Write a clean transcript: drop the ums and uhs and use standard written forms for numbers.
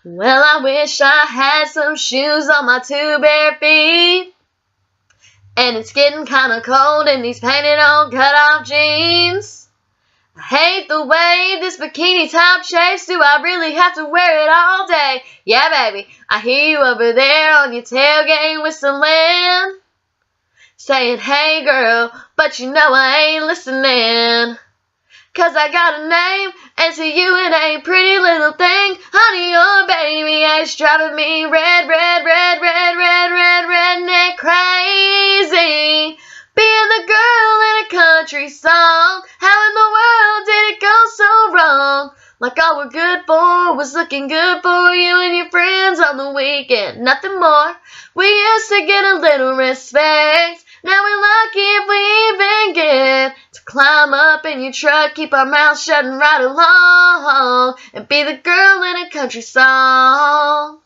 Well, I wish I had some shoes on my two bare feet. And it's getting kinda cold in these painted on cut-off jeans. I hate the way this bikini top shapes. Do I really have to wear it all day? Yeah, baby, I hear you over there on your tailgate whistling, saying, hey girl, but you know I ain't listening. 'Cause I got a name, and to you it ain't pretty little thing. Honey, your baby is driving me redneck crazy. Being the girl in a country song, how in the world did it go so wrong? Like all we're good for was looking good for you and your friends on the weekend, nothing more. We used to get a little respect, now we're lucky if we even get to climb up in your truck, keep our mouths shut and ride along, and be the girl in a country song.